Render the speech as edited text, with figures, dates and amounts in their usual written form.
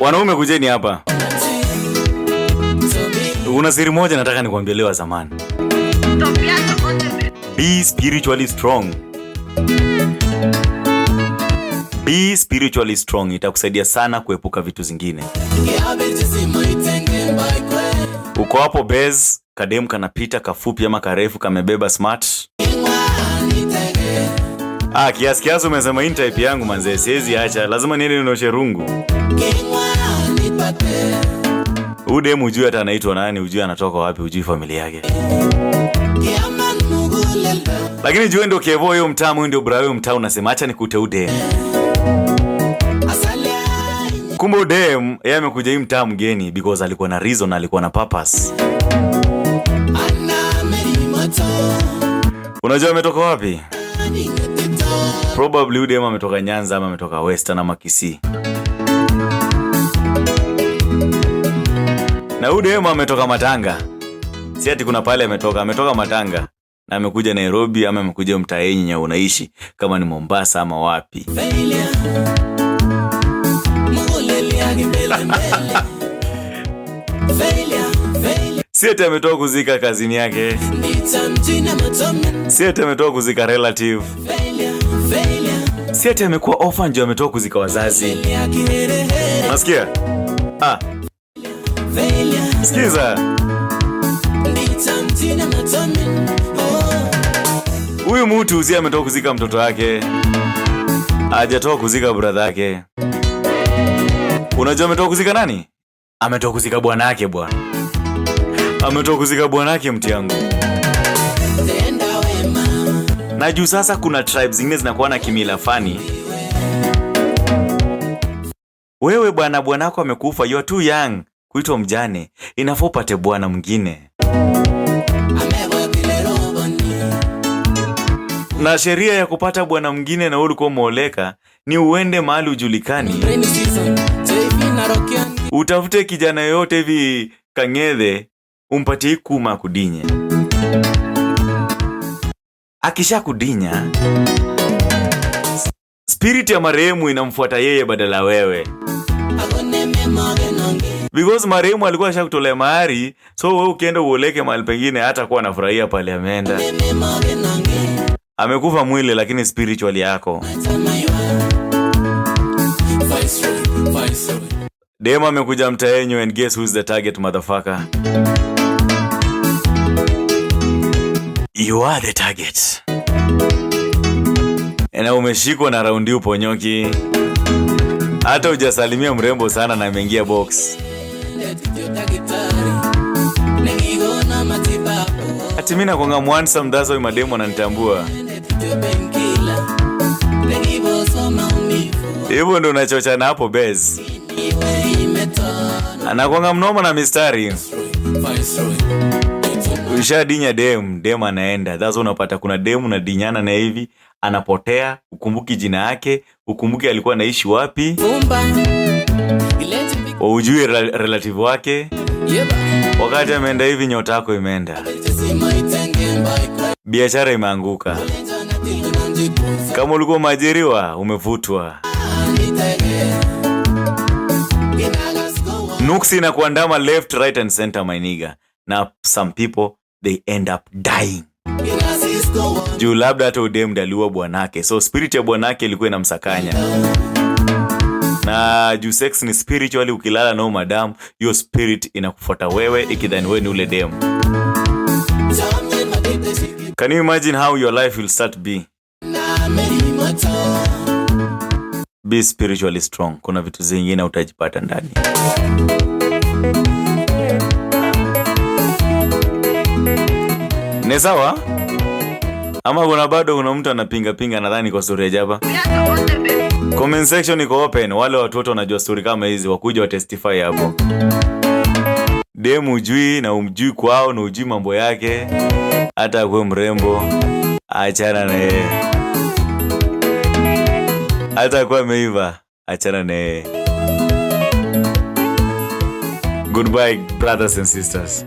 Wanaume kujeni hapa. Una siri moja nataka nikwambie leo zamani. Be spiritually strong. Be spiritually strong. Itakusaidia sana kuepuka vitu zingine. Uko hapo base, kadem kanapita kafupi ama karefu kamebeba smart. Kiasi umesema hii type yangu manze, siwezi acha, lazima niende nioshe rungu. Ude mjui hata anaitwa nani, ujui anatoka wapi, ujui familia yake. Lakini juu ndio Kevo huyo mtamu, ndio bra huyo mtamu, unasema acha nikute Ude. Kumbe Ude yeye amekuja hii mtaa mgeni because alikuwa na reason, alikuwa na purpose. Unajua ametoka wapi? Probably Ude ametoka Nyanza ama ametoka Western ama Kisii. Na Ude ametoka Matanga. Si ati kuna pale ametoka Matanga na amekuja Nairobi ama amekuja mtaa yenye unaishi kama ni Mombasa ama wapi. Si ati ametoka kuzika kazini yake. Si ati ametoka kuzika relative. Si ati amekuwa orphan ndio ametoka kuzika wazazi. Nasikia? Sikiza. Huyu mtu uzi ametoka kuzika mtoto wake. Hajatoka kuzika brother yake. Unajua ametoka kuzika nani? Ametoka kuzika bwana yake bwana. Ametoka kuzika bwana yake mti yangu. Na juu sasa kuna tribes zingine zinakuwa na kimila fani. Wewe bwanako amekufa, you are too young kuitwa mjane. Inafaa upate bwana mwingine. Na sheria ya kupata bwana mwingine na ulikuwa umeoleka ni uende mahali ujulikani. Utafute kijana yote hivi Kang'ethe umpatie kuma kudinya. Akisha kudinya, spirit ya marehemu inamfuata yeye badala wewe. Because marehemu alikuwa ashakutolea mahari, so wewe ukienda uoleke mahali pengine hata kuwa anafurahia pale ameenda. Amekufa mwili lakini spiritually yako. Dema amekuja mtaenyo and guess who's the target motherfucker? You are the target. Na umeshikwa na raundi uponyoki. Hata hujasalimia mrembo sana na ameingia box. Ati mimi nakuanga mwansa mdazo mademo ananitambua. Hivyo ndo unachochana hapo base. Anakuanga mnoma na mistari. Ushadinya dem anaenda. That's unapata kuna demu na dinyana na hivi anapotea, ukumbuki jina yake, ukumbuki alikuwa anaishi wapi. Ujue relative wake. Wakati ameenda hivi nyota yako imeenda. Biashara imeanguka. Kama ulikuwa majiriwa umevutwa. Nuksi na kuandama left, right and center my nigga. Now some people they end up dying. Juu labda hata udem daliwa bwanake. So spirit ya bwanake ilikuwa inamsakanya. Na juu sex ni spiritually, ukilala na madam, your spirit inakufuata wewe ikidhani wewe ni ule dem. Can you imagine how your life will start be? Be spiritually strong. Kuna vitu zingine utajipata ndani. Ni sawa? Ama kuna bado kuna mtu anapinga nadhani kwa story ya Jaba? Comment section iko open. Wale watu wanajua story kama hizi wakuja wa testify hapo. Demu ujui na umjui kwao na ujui mambo yake. Hata kwa mrembo achana na yeye. Hata kwa meiva achana na yeye. Goodbye brothers and sisters.